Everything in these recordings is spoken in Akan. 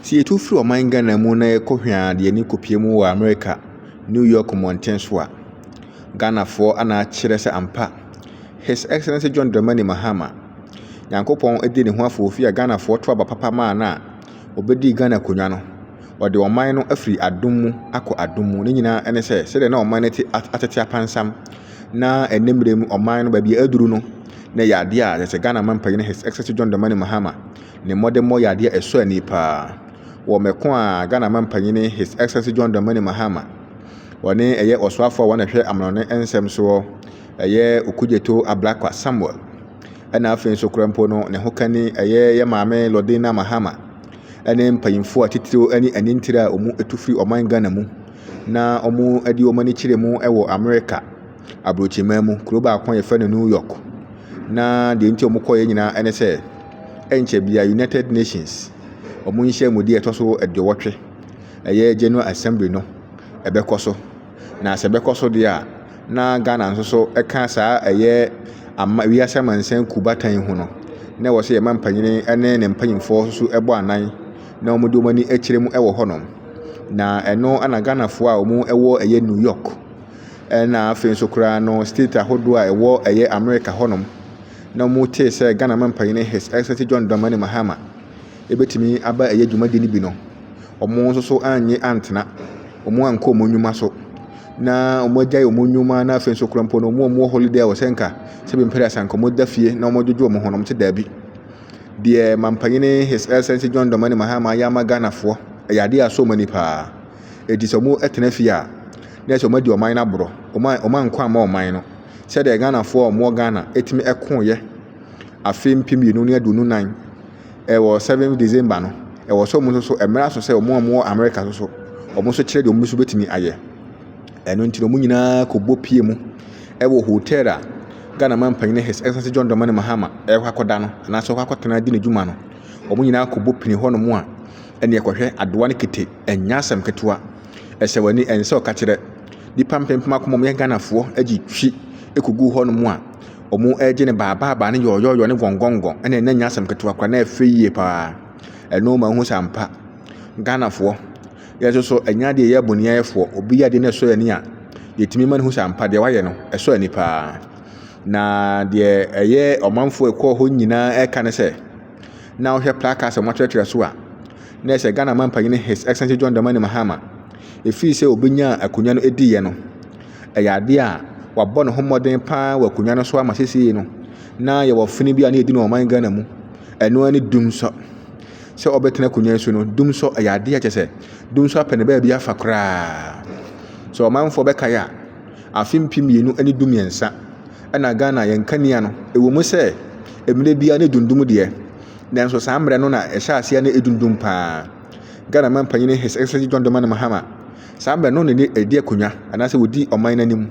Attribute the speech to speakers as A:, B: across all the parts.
A: Tie tu free ɔman Ghana mu na yɛkɔhwea de ani kopie mu wɔ America, New York mmɔnten so a Ghanafoɔ ana akyerɛ sɛ ampa His Excellency John Dramani Mahama Nyankopɔn edi ne ho afoofi a Ghanafoɔ to aba papa maa na obedi Ghana konwa no ɔde ɔman no afiri adom mu akɔ adom mu ne nyinaa ɛne sɛ na ɔman no atete apansam na enemre mu ɔman no baabi aduru no na yade a sɛ Ghana mampanyin His Excellency John Dramani Mahama ne mmɔdemmɔ yade a ɛsɔ ani paa wɔ mɛko a Ghana mampanyin His Excellency John Dramani Mahama wɔne ɛyɛ ɔsoafo a wɔnahwɛ amanɔne nsɛm so ɛyɛ Okudzeto Ablakwa Samuel ɛna afei nso kura mpo no ne ho kani ɛyɛ maame Lodina Mahama ɛne mpanyinfo a titiro ɛne anintire a ɔmu etufiri ɔman Ghana mu na ɔmu adi ɔmo ani kyerɛ mu ɛwɔ America abrokyima mu kuro baako yɛfɛ no New York na deɛ nti ɔmo kɔɛ nyinaa ɛne sɛ ɛnkyɛ bia United Nations ɔmo nhyɛ mu deɛ ɛtɔ so ɛdewɔtwe ɛyɛ General Assembly no ɛbɛkɔ so na sɛ ɛbɛkɔ so deɛ a na Ghana nso so ɛka saa ɛyɛ ama wiase amansan kubatan ho no na wɔ sɛ yɛ mampanyin ɛne ne mpanyinfoɔ so ɛbɔ anan na ɔmo de ɔmo ani akyerɛ mu ɛwɔ hɔnom na ɛno ana Ghanafoɔ a ɔmo ɛwɔ ɛyɛ New York ɛna afei nso koraa no state ahodoɔ a ɛwɔ ɛyɛ America hɔnom na ɔmo tee sɛ Ghana mampanyin His Excellency John Dramani Mahama ebetumi aba ɛyɛ dwumadi no bi no ɔmo nso so anye antena ɔmo ankɔ ɔmo nnwuma so na ɔmo agyae ɔmo nnwuma na afei nso koraa mpo no ɔmo holiday a wɔsɛnka sɛ bɛmpɛrɛ asanka ɔmo da fie na ɔmo dwodwo ɔmo ho no ɔmo te daabi deɛ mampanyin His Excellency John Dramani Mahama yama Ghanafoɔ ɛyɛ ade a so ɔmo ani paa edi sɛ ɔmo ɛtena fie a na sɛ ɔmo adi ɔman no aborɔ ɔmo ankɔ ama ɔman no sɛdeɛ Ghanafoɔ a ɔmo Ghana etimi ɛkoyɛ afei 2024 ɛwɔ 7 December no ɛwɔ sɛ ɔmo nso so ɛmɛra so sɛ ɔmo America so ɔmo nso kyerɛ deɛ ɔmo nso betumi ayɛ ɛno nti ɔmo nyinaa kɔbɔ pie mu ɛwɔ hotel a Ghana mampanyin His Excellency John Dramani Mahama ɛkɔ akɔda no anaasɛ ɔkɔ akɔtena di ne dwuma no ɔmo nyinaa kɔbɔ pini hɔ no mu a ɛne ɛkɔhwɛ adoa no kete ɛnya asɛm ketewa ɛsɛ wani ɛnsɛ ɔka kyerɛ nipa mpempem akɔmɔ yɛ Ghanafoɔ agye twi ɛkɔgu hɔ no mu a ɔmo ɛgye ne baabaa ne yɔyɔyɔ ne gɔngɔngɔ ɛne ɛnya asɛm ketewa kora na ɛfɛ yie paa ɛno ma ho sampa Ghanafoɔ yɛso so ɛnya deɛ yɛ boniayɛfoɔ obi yɛ de ne ɛsɔ ani a yɛtumi ma ne ho sampa deɛ wayɛ no ɛsɔ ani paa na deɛ ɛyɛ ɔmanfoɔ ɛkɔ hɔ nyinaa ɛka ne sɛ na ɔhwɛ placards a wɔatwerɛtwerɛ so a na ɛsɛ Ghana mampanyin His Excellency John Dramani Mahama ɛfiri sɛ obɛnya akonnwa no ɛdiiɛ no ɛyɛ adeɛ a wabɔ ne ho mmɔden paa wɔ akonnwa no so ama sɛsie no na yɛwɔ fini bi a ne yɛdi no ɔman Ghana mu ɛno ani dum sɔ sɛ ɔbɛtena akonnwa so no dum sɔ ɛyɛ adeɛ a kyɛ sɛ dum sɔ apɛ ne baabi afa koraa sɛ ɔmanfoɔ bɛkae a afe 2023 ɛna Ghana yɛn kania no ɛwɔ mu sɛ mmerɛ bia ne dundum deɛ nanso saa mmerɛ no na ɛhyɛ aseɛ ne ɛdundum paa Ghana mampanyin His Excellency John Dramani Mahama saa mmerɛ no ne ɛdi akonnwa anaasɛ wɔdi ɔman n'anim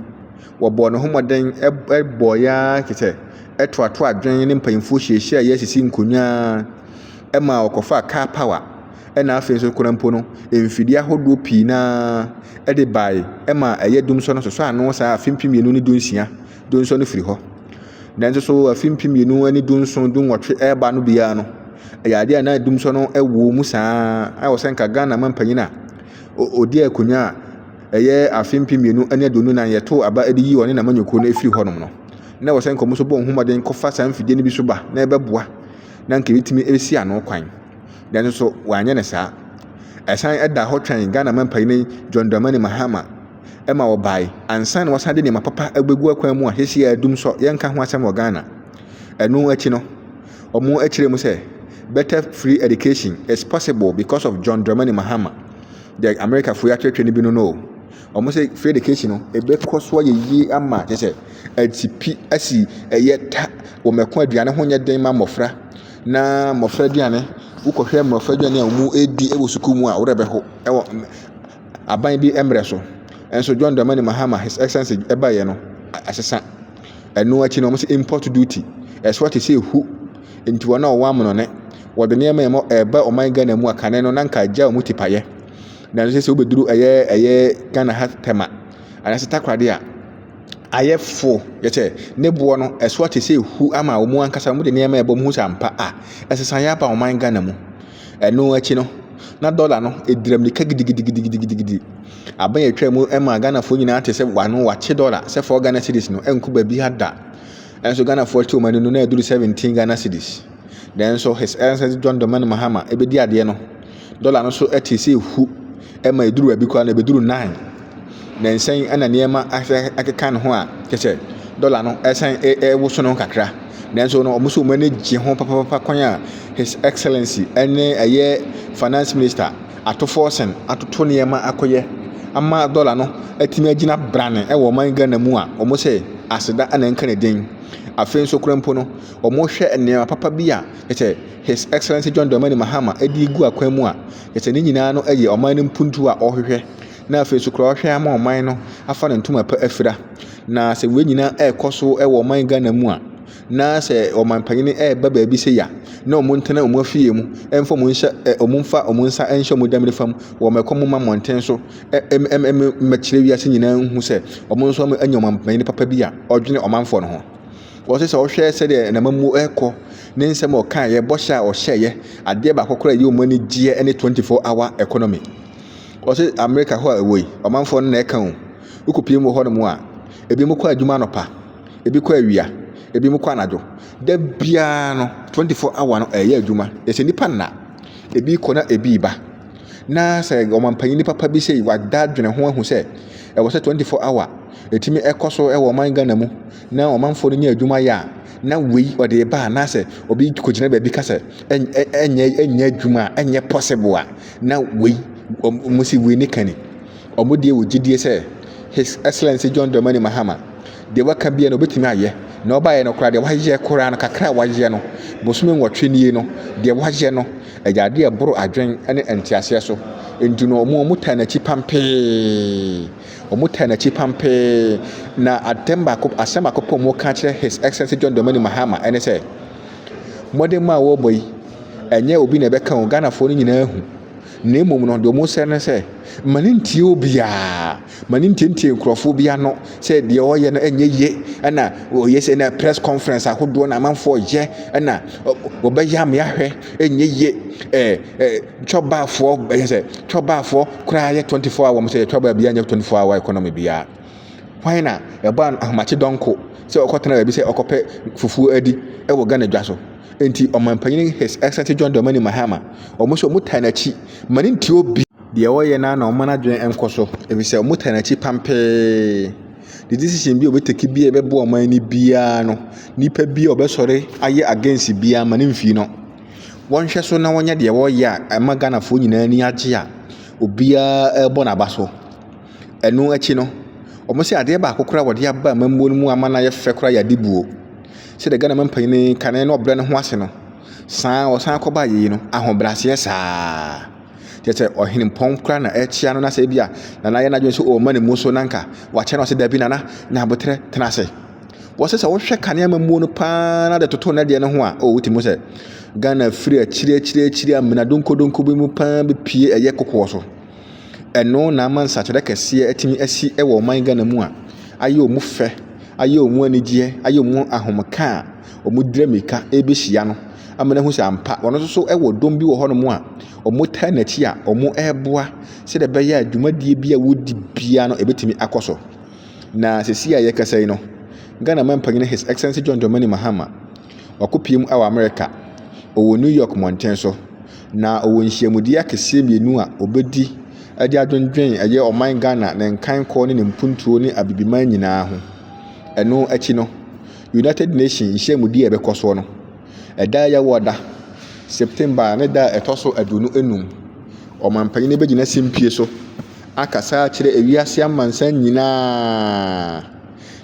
A: wɔbɔ ne ho mmɔden ɛbɔ ya kyɛ ɛtoato adwen ne mpanyinfoɔ hyiahyia yɛ sisi nkonnwa ɛma wɔkɔfa car power ɛna afei nso koraa mpo no mfidie ahodoɔ pii na ɛde bae ɛma ɛyɛ dum so no so ano saa afe 2016 dum so no firi hɔ nanso so afe 2017 ɛba no bia no ɛyɛ adeɛ a na dum so no ɛwɔ mu saa ayɛ sɛ nka Ghana mampanyin a odi akonnwa a ɛyɛ afe 2024 yɛto aba ɛde yi wɔne na manyɔkuo no ɛfiri hɔ nom no na wɔ sɛ nka ɔmo so bɔ nhomɔden kɔfa saa mfidie no bi so ba na ɛbɛboa na nka bitimi ɛsi ano kwan nanso so wanyɛ ne saa ɛsan ɛda hɔ twɛn Ghana mampanyin John Dramani Mahama ɛma wɔbae ansa na wɔsan de nneɛma papa ɛbɛgu akwan mu a hɛsi adum sɔ yɛnka ho asɛm wɔ Ghana ɛno akyi no ɔmo akyerɛ mu sɛ better free education is possible because of John Dramani Mahama the America fo yɛatwerɛtwerɛ no bi no ɔmo sɛ free education no ɛbɛkɔ so ayɛ yie ama kyɛ sɛ atipi asi ɛyɛ ta wɔmɛko aduane ho nyɛ den ma mmɔfra na mmɔfra aduane wokɔhwɛ mmɔfra aduane a ɔmo ɛdi ɛwɔ sukuu mu a worɛ bɛho ɛwɔ aban bi mmerɛ so ɛnso John Dramani Mahama His Excellency ɛbaeɛ no asesa ɛno akyi no ɔmo sɛ import duty ɛso ate sɛ ɛhu nti wɔn a ɔwɔ amonɔne wɔde nneɛma ɛba ɔman Ghana mu a kane no na nka agya ɔmo tipayɛ nanso sɛ wobɛduru ɛyɛ Ghana ha tema anaasɛ takoradi a ayɛ fo yɛkyɛ ne boɔ no ɛso ate sɛ ɛhu ama ɔmo ankasa ɔmo de nneɛma ɛbɔ mu ho sampa a ɛsesa yɛ aba ɔman Ghana mu ɛno akyi no na dollar no ediram nika gidigidi aban yɛtwa mu ɛma Ghana fo nyinaa te sɛ wano wache dollar sɛ 4 Ghana cedis no ɛnko baabi hada ɛnso Ghana fo te omani no na eduru 17 Ghana cedis then so His Excellency John Dramani Mahama ebedi ade no dollar no so ɛte sɛ ehu ɛma eduru baabi kwa na ebeduru 9 na nsen ɛna nneɛma akeka ne ho a kɛsɛ dollar no ɛsan ɛwoso no kakra nanso no ɔmo so omani gye ho papa kwan a His Excellency ɛne ɛyɛ finance minister atofo sen atoto nneɛma akɔyɛ ama dollar no atimi agina brane ɛwɔ man Ghana mu a ɔmo sɛ aseda ana nka ne den afei nso kurampo no ɔmo hwɛ nneɛma papa bi a kɛsɛ His Excellency John Dramani Mahama edi gu akwan mu a kɛsɛ ne nyinaa no ɛyɛ ɔman no mpuntu a ɔhwehwɛ na afei nso kura ɔhwɛ ama ɔman no afa ne ntoma pa afira na sɛ we nyinaa ɛkɔ so ɛwɔ ɔman Ghana mu a na sɛ ɔman panyin ɛba baabi sɛ ya na ɔmo ntena ɔmo afie mu ɛmfa ɔmo nhyɛ ɔmo mfa ɔmo nsa ɛnhyɛ ɔmo damire fam wɔ mɛkɔ mo ma mmɔnten so mɛkyerɛ wiase nyinaa hu sɛ ɔmo nso anya ɔman panyin papa bi a ɔdwene ɔmanfoɔ no ho wɔsɛ sɛ ɔhwɛ sɛdeɛ namamu ɛkɔ ne nsɛm ɔka yɛ bɔhyɛ a ɔhyɛeɛ adeɛ baako koraa yɛ ɔmo ani gyeɛ ne 24-hour economy wɔsɛ America hɔ a ɛwɔ yi ɔmanfoɔ no na ɛka ho wokɔpie mu hɔ no mu a ebi mu kɔ adwuma anɔpa ebi kɔ awia ebi mu kɔ anadwo da biara no 24-hour no ɛyɛ adwuma ɛsɛ nipa nna ebi kɔ na ebi ba na sɛ ɔman panyin papa bi sɛ wada dwene ho ahu sɛ ɛwɔ sɛ 24-hour etimi ɛkɔ so ɛwɔ ɔman Ghana mu na ɔmanfoɔ no nyɛ adwuma yɛ a na wei ɔde ba na sɛ obi kɔgyina baabi ka sɛ ɛnyɛ adwuma a ɛnyɛ possible a na wei ɔmo si wei ne kani ɔmo deɛ wɔ gyidie sɛ His Excellency John Dramani Mahama deɛ waka bia no obetumi ayɛ na ɔbaayɛ no koraa deɛ wayɛ koraa no kakra wayɛ no bosome nwɔtwe nie no deɛ wayɛ no ɛgya adeɛ ɛboro adwen ne nteaseɛ so nti no ɔmo taa n'akyi pampee na asɛm baako pɔ ɔmo ka kyerɛ His Excellency John Dramani Mahama ɛne sɛ mmɔden mu a wɔrebɔ yi ɛnyɛ obi na ɛbɛka wo Ghanafoɔ no nyinaa hu na mmom no deɛ ɔmo sɛ no sɛ ma ne ntie obiara ma ne ntie nkurɔfoɔ bi ano sɛ deɛ ɔyɛ no ɛnyɛ yie ɛna ɔyɛ sɛ na press conference ahodoɔ na amanfoɔ yɛ ɛna ɔbɛyɛ ameahwɛ ɛnyɛ yie twɔbaafoɔ koraa yɛ 24-hour mo sɛ twɔbaa biara nyɛ 24-hour economy biara hwan na ɛba ahomakye dɔnko sɛ ɔkɔtena baabi sɛ ɔkɔpɛ fufuo adi ɛwɔ Ghana dwa so enti ɔman panyin His Excellency John Dramani Mahama ɔmo so ɔmo taa n'akyi ma ne ntie obi deɛ wɔyɛ na ɔman adwene ɛnkɔ so efisɛ ɔmo taa n'akyi pampee the decision bi obeteki bi ɛbɛbɔ ɔman ni biara no nipa bi ɔbɛsɔre ayɛ against biara ma ne mfii no wɔnhwɛ so na wɔnyɛ deɛ wɔyɛ a ɛma Ghanafoɔ nyinaa ni agye a obiara ɛbɔ n'aba so ɛno akyi no ɔmo sɛ adeɛ baako koraa wɔde aba amamuo no mu ama na yɛ fɛ koraa yɛ ade buo sɛ de Ghana mampanyin kane no ɔbrɛ ne ho ase no saa ɔsan akɔba yie no ahobraseɛ saa kyerɛ ɔhene mpɔn koraa na ɛkyia no na sɛ bi a nana yɛ n'adwene sɛ ɔma ne mu so nanka wakyɛ no ɔsɛ dabi nana nyabotrɛ tena ase wɔsɛ sɛ wohwɛ kanea mamuo no paa na de toto na deɛ no ho a wotim sɛ Ghana firi akyiri amena donkodonko bi mu paa bepie ɛyɛ kokoɔ so ɛno na ama nsakyerɛ kɛseɛ atimi asi ɛwɔ ɔman Ghana mu a ayɛ ɔmu fɛ ayɛ ɔmu anigyeɛ ayɛ ɔmu ahomeka a ɔmu dira mika ɛbɛhyia no amena hu sɛ ampa wɔno nso so ɛwɔ dɔm bi wɔ hɔ no mu a ɔmu taa n'akyi a ɔmu ɛɛboa sɛ de bɛyɛ adwumadie bi a wɔdi bia no ɛbɛtumi akɔ so na sɛsi a yɛkasa yi no Ghana mampanyin His Excellency John Dramani Mahama wakɔpie mu ɛwɔ America ɔwɔ New York mmɔnten so na ɔwɔ nhyiamudie akɛseɛ mmienu a ɔbɛdi ɛde adwendwen ɛyɛ ɔman Ghana ne nkankɔ ne ne mpuntuo ne abibiman nyinaa ho ɛno akyi no United Nations nhyiamudie ɛbɛkɔ soɔ no ɛda yɛwɔ da September ne da ɛtɔ so aduonu enum ɔman panyin bɛgyina simpie so akasa kyerɛ ewiase amansan nyinaa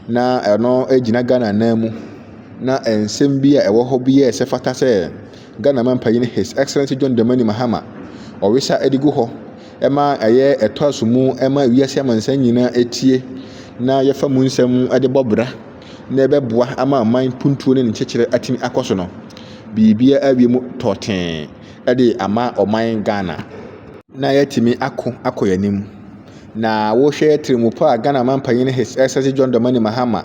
A: na ɛno gyina Ghana nan mu na nsɛm bi a ɛwɔ hɔ bi yɛ sɛ fata sɛ Ghana mampanyin His Excellency John Dramani Mahama ɔwesa adigu hɔ ɛma ɛyɛ ɛtɔ asomu ɛma ewiase amansan nyinaa etie na yɛfa mu nsɛm ɛde bɔ bra na ɛbɛboa ama aman puntuo ne nkyɛkyerɛ atimi akɔ so no biribia awie mu tɔtɛn ɛde ama ɔman Ghana na yɛtimi akɔ yanim na wohwɛ trimupo a Ghana mampanyin His Excellency John Dramani Mahama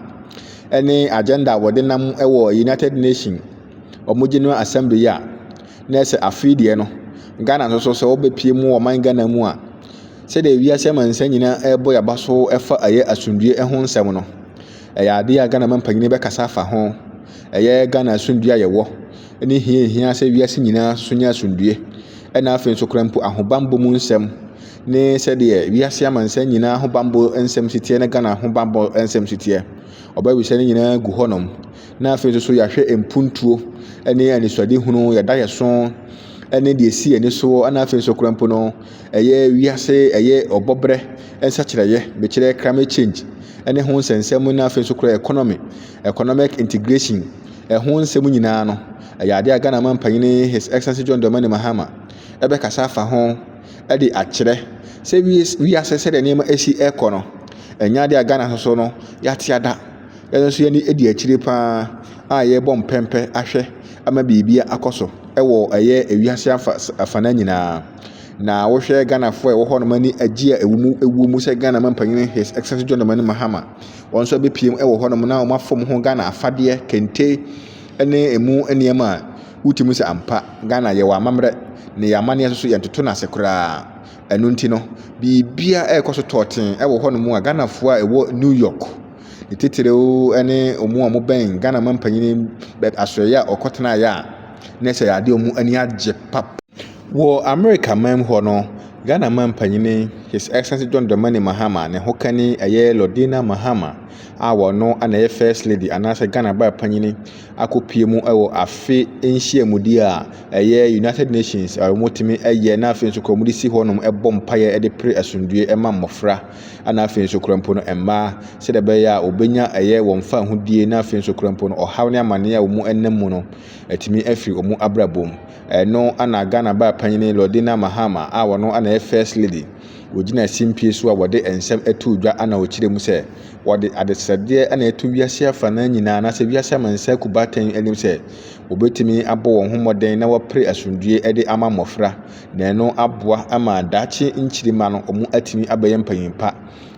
A: ɛne agenda a wɔde nam ɛwɔ United Nations ɔmo General Assembly a na ɛsɛ afei deɛ no Ghana nso so sɛ wobɛpie mu wɔ ɔman Ghana mu a sɛdeɛ wiase amansa nyinaa ɛrebɔ yaba so ɛfa asomdue ho nsɛm no, ɛyɛ adeɛ a Ghana mampanyin bɛkasa afa ho. Ɛyɛ Ghana asomdue a yɛwɔ ne hia sɛ wiase nyinaa so nyɛ asomdue, ɛna afei nso koraa mpo ahobammɔ mu nsɛm ne sɛdeɛ wiase amansa nyinaa ahobammɔ nsɛm siteɛ ne Ghana ahobammɔ nsɛm siteɛ. Ɔbɛwisa ne nyinaa gu hɔnom. Na afei nso so yɛahwɛ mpuntuo ne anisoadehunu, yɛda yɛso ne deɛ si ani so, ana afei nso koraa mpo no ɛyɛ wiase ɛyɛ ɔbɔbrɛ nsakyerɛeɛ mekyerɛ climate change ne ho nsɛnsɛm, na afei nso koraa economic integration ɛho nsɛm nyinaa no ɛyɛ adeɛ a Ghana mampanyin His Excellency John Dramani Mahama ɛbɛkasa afa ho de akyerɛ sɛ wiase sɛdeɛ nneɛma asi ɛkɔ no ɛnyɛ adeɛ a Ghana nso so no yɛate ada. Ɛno nso yɛne edi akyire paa a yɛbɔ mpɛmpɛ ahwɛ ama biribia akɔ so ɛwɔ ɛyɛ ewiase afana nyinaa. Na wohwɛ Ghanafoɔ a ɛwɔ hɔ nom ani agye a ɛwɔ mu sɛ Ghana mampanyin His Excellency John Dramani Mahama wɔn nso bɛpiem ɛwɔ hɔ nom na wɔn afɔm ho Ghana afadeɛ kente ne emu nneɛma a wotumi sɛ ampa Ghana yɛwɔ amammerɛ ne amanneɛ nso so yɛntoto no ase koraa. Ɛno nti no biribia ɛrekɔ so tɔɔten ɛwɔ hɔ nom a Ghanafoɔ a ɛwɔ New York ne titirew ne ɔmo a mobɛn Ghana mampanyin asɔreɛ a ɔkɔtenaeɛ a na sɛ yɛade ɔmo ani agye pap. Wɔ America man hɔ no, Ghana mampanyin His Excellency John Dramani Mahama ne ho kani ɛyɛ Lordina Mahama a wɔno ana ɛyɛ First Lady anaasɛ Ghana baa panyin akɔpie mu ɛwɔ afe nhyiamudie a ɛyɛ United Nations a wɔtumi ɛyɛ, na afei nso kɔ wɔde si hɔ nom ɛbɔ mpaeɛ ɛde pere asomdue ɛma mmɔfra, ana afei nso kora mpo no mmaa sɛdeɛ ɛbɛyɛ a obenya ɛyɛ wɔn fa ahodie, na afei nso kora mpo no ɔhaw ne amanneɛ a wɔn ɛnam mu no ɛtumi afiri wɔn abrabɔ mu. Ɛno ana Ghana baa panyin Lordina Mahama a wɔno ana ɛyɛ First Lady wɔgyina simpie so a wɔde nsɛm ɛto dwa ana wɔkyerɛ mu sɛ wɔde adesrɛdeɛ ana ɛto wiase afana nyinaa na sɛ wiase amansa kubatan anim sɛ wɔbɛtumi abɔ wɔn ho mmɔden na wɔpere asomdue ɛde ama mmɔfra, na ɛno aboa ama daakye nkyirima no wɔn atumi abɛyɛ mpanyimpa.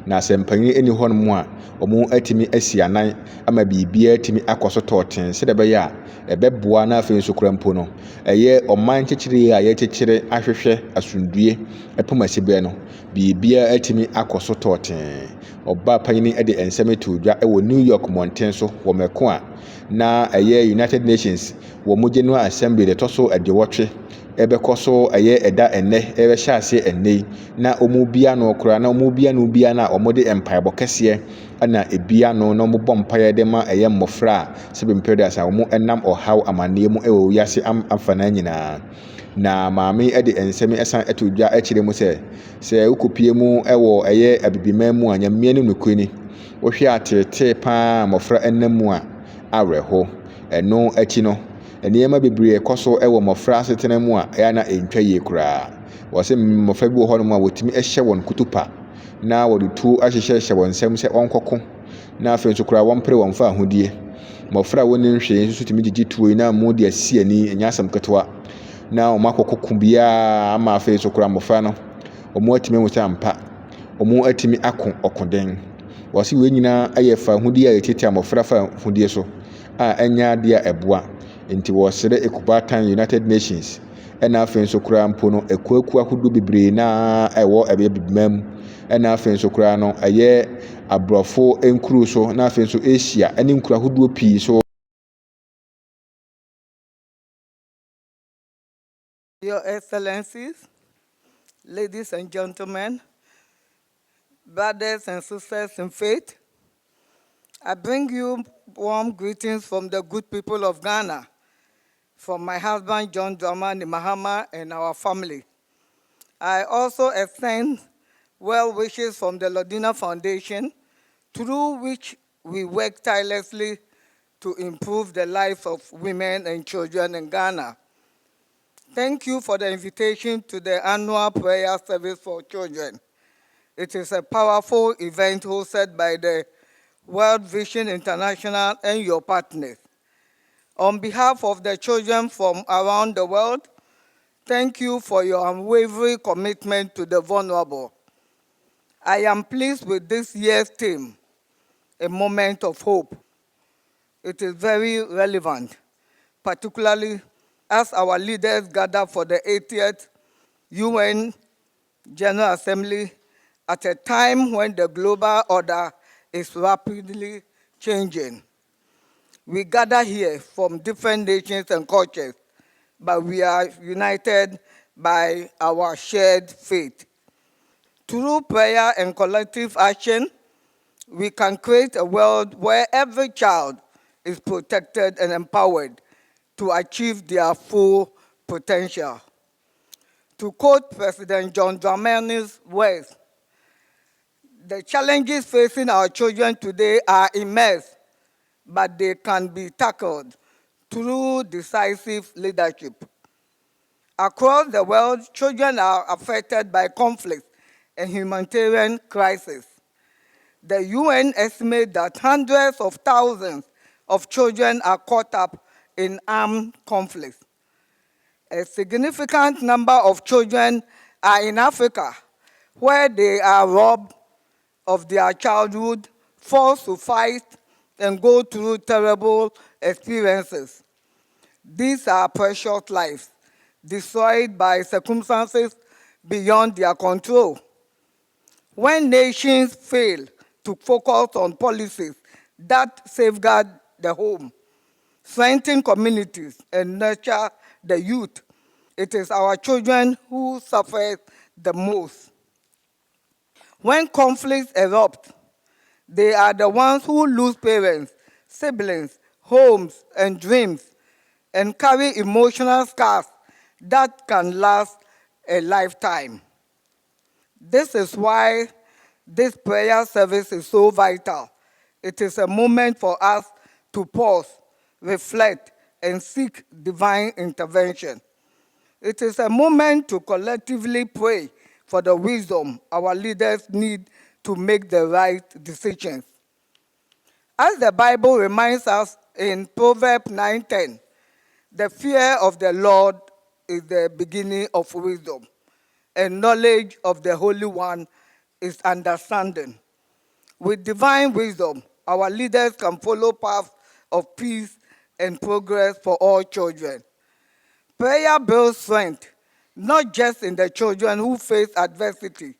A: Na sɛ mpanyin ɛni hɔ nom a wɔn atumi asi anan ama biribiara atumi akɔ so tɔɔten sɛdeɛ ɛbɛyɛ a ɛbɛboa, na afei nso kora mpo no ɛyɛ ɔman kyekyere a yɛkyekyere ahwehwɛ asomdue ɛpem asibɛ no biribiara atumi akɔ so tɔɔten. Ɔbaa panyin ɛde nsɛm ɛto dwa ɛwɔ New York mmɔnten so wɔ mɛko a na ɛyɛ United Nations wɔ mo General Assembly de ɛtɔ so 80 ɛbɛkɔ so ɛyɛ ɛda ɛnɛ ɛbɛhyɛ ase ɛnɛ yi, na ɔmo bia no koraa na ɔmo bia no na ɔmo de mpaebɔ kɛseɛ ɛna ebia no na ɔmo bɔ mpaeɛ de ma ɛyɛ mmɔfra a sɛbi mpɛrɛdas a ɔmo ɛnam ɔhaw amanneɛ mu ɛwɔ wiase amfana nyinaa. Na maame ɛde nsɛm ɛsan ɛto dwa ɛkyerɛ mu sɛ wokɔpie mu ɛwɔ ɛyɛ abibiman mu a nyamea no nokuri ni wohwɛ atetee paa mmɔfra ɛnam mu a awerɛho. Ɛno akyi no nneɛma bebree ɛkɔ so ɛwɔ mmɔfra asetena mu a ɛyɛ na ɛntwa yie koraa. Wɔsɛ mmɔfra bi wɔ hɔ nom a wɔtumi ɛhyɛ wɔn kutupa na wɔde tuo ahyehyɛ wɔn nsɛm sɛ ɔnkɔko, na afei nso koraa wɔmpere wɔn fa ahodie. Mmɔfra a wɔne nhwee nso tumi gyegye tuo yi na mu de asi ani ɛnyɛ asɛm ketewa, na wɔn akɔkɔko biara ama afei nso koraa mmɔfra no wɔn atumi ahu sɛ ampa wɔn atumi ako ɔkoden. Wɔsɛ wɔn nyinaa ɛyɛ fa ahodie a yɛtiatia mmɔfra fa ahodie so a ɛnyɛ adeɛ a ɛboa. Nti wɔsrɛ ekubatan United Nations ɛna afei nso koraa mpo no ekuakuo ahodoɔ bebree na ɛwɔ ɛbɛbibima mu, ɛna afei nso koraa no ɛyɛ aborɔfo nkuru so, na afei nso Asia ɛne nkuru ahodoɔ pii so.
B: Your Excellencies, ladies and gentlemen, brothers and sisters in faith, I bring you warm greetings from the good people of Ghana, from my husband John Dramani Mahama and our family. I also extend well wishes from the Lordina Foundation, through which we work tirelessly to improve the lives of women and children in Ghana. Thank you for the invitation to the annual prayer service for children. It is a powerful event hosted by the World Vision International and your partners. On behalf of the children from around the world, thank you for your unwavering commitment to the vulnerable. I am pleased with this year's theme, A Moment of Hope. It is very relevant, particularly as our leaders gather for the 80th UN General Assembly at a time when the global order is rapidly changing. We gather here from different nations and cultures, but we are united by our shared faith. Through prayer and collective action, we can create a world where every child is protected and empowered to achieve their full potential. To quote President John Dramani's words, the challenges facing our children today are immense, but they can be tackled through decisive leadership. Across the world, children are affected by conflict and humanitarian crisis. The UN estimates that hundreds of thousands of children are caught up in armed conflicts. A significant number of children are in Africa, where they are robbed of their childhood, forced to fight, and go through terrible experiences. These are precious lives, destroyed by circumstances beyond their control. When nations fail to focus on policies that safeguard the home, strengthen communities, and nurture the youth, it is our children who suffer the most. When conflicts erupt, they are the ones who lose parents, siblings, homes, and dreams, and carry emotional scars that can last a lifetime. This is why this prayer service is so vital. It is a moment for us to pause, reflect, and seek divine intervention. It is a moment to collectively pray for the wisdom our leaders need to make the right decisions. As the Bible reminds us in Proverbs 9:10, the fear of the Lord is the beginning of wisdom, and knowledge of the Holy One is understanding. With divine wisdom, our leaders can follow paths of peace and progress for all children. Prayer builds strength, not just in the children who face adversity,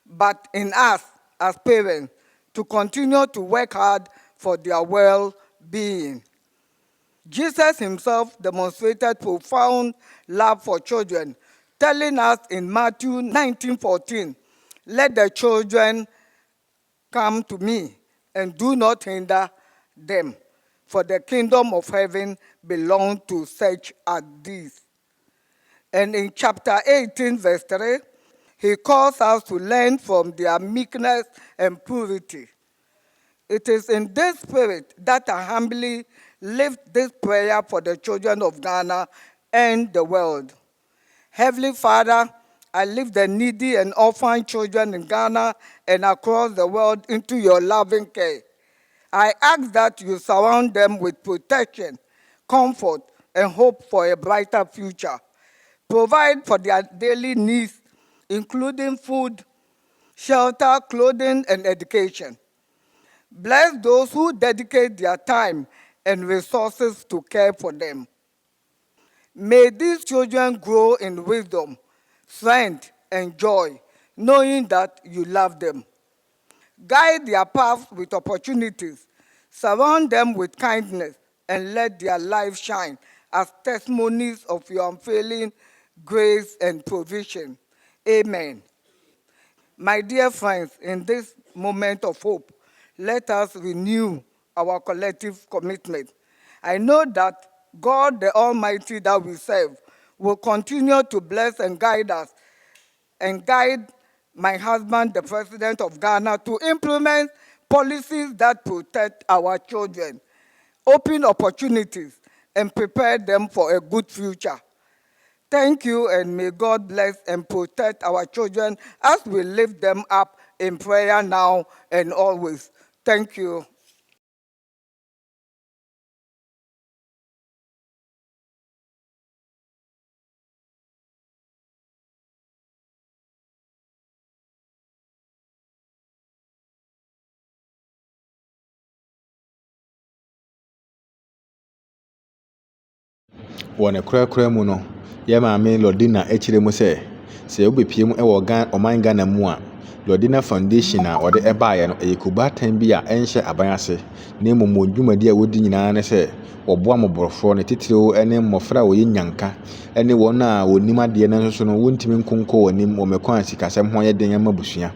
B: but in us as parents to continue to work hard for their well-being. Jesus himself demonstrated profound love for children, telling us in Matthew 19:14, "Let the children come to me, and do not hinder them, for the kingdom of heaven belongs to such as these." And in chapter 18, verse 3, he calls us to learn from their meekness and purity. It is in this spirit that I humbly lift this prayer for the children of Ghana and the world. Heavenly Father, I lift the needy and orphan children in Ghana and across the world into your loving care. I ask that you surround them with protection, comfort, and hope for a brighter future. Provide for their daily needs, including food, shelter, clothing, and education. Bless those who dedicate their time and resources to care for them. May these children grow in wisdom, strength, and joy, knowing that you love them. Guide their paths with opportunities, surround them with kindness, and let their lives shine as testimonies of your unfailing grace and provision. Amen. My dear friends, in this moment of hope, let us renew our collective commitment. I know that God, the Almighty that we serve, will continue to bless and guide us, and guide my husband, the President of Ghana, to implement policies that protect our children, open opportunities, and prepare them for a good future. Thank you, and may God bless and protect our children as we lift them up in prayer now and always. Thank you.
A: Wɔ ne korakora mu no, yɛ maame Lɔdina akyerɛ mu sɛ, sɛ wobɛpie mu wɔ ɔman Ghana mu a Lordina Foundation a ɔde ɛbaeɛ no ɛyɛ kubatan bi a ɛnhyɛ aban ase na mmom wɔn dwumadi a wɔdi nyinaa ne sɛ wɔboa mmɔborɔfoɔ ne titiriw ne mmɔfra a wɔyɛ nyanka ne wɔn a wɔnim adeɛ no nso no wɔntumi nkonkɔ wɔn anim wɔ mɛkwan a sikasɛm ho yɛ den ama busua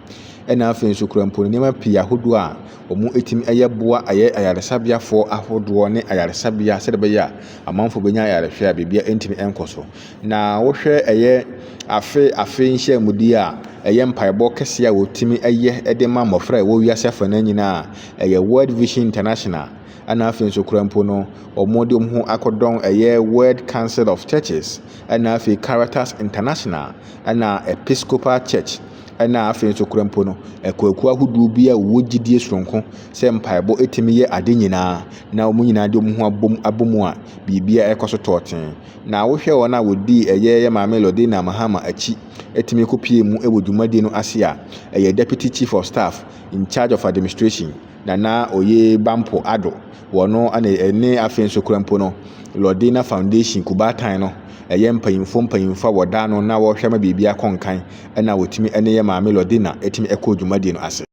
A: ɛna afei nso kura mpo nneɛma pii ahodoɔ a wɔn etimi ɛyɛ boa ayɛ ayaresabeafoɔ ahodoɔ ne ayaresabea sɛde bɛyɛ a amanfo bɛnya ayarehwɛ a biribi ntimi nkɔ so na wohwɛ ɛyɛ afe nhyiamudi a ɛyɛ mpaebɔ kɛseɛ a wɔtimi ɛyɛ de ma mmɔfra a wɔwɔ wiase afa no nyinaa ɛyɛ World Vision International ɛna afei nso kura mpo no wɔn de wɔn ho akɔdɔn ɛyɛ World Council of Churches ɛna afei Caritas International ɛna Episcopal Church ɛna afei nso kura mpo no ɛkwakuo ahodoɔ bi a wɔwɔ gyidie soronko sɛ mpaebɔ etimi yɛ ade nyinaa na wɔn nyinaa de wɔn ho abom a biribia ɛkɔ so tɔɔten na wohwɛ wɔn a wɔdi ɛyɛ maame Lordina Mahama akyi etimi kopie mu ɛwɔ dwumadie no ase a ɛyɛ Deputy Chief of Staff in charge of administration Nana Oye Bampo Ado wɔno ɛne afei nso kura mpo no Lordina Foundation kubatan no ɛyɛ mpanyimfo a wɔda no na wɔhwɛ ma biribia kɔnkan ɛna wɔtimi ɛne yɛ maame Lordina etimi ɛkɔ dwumadie no ase.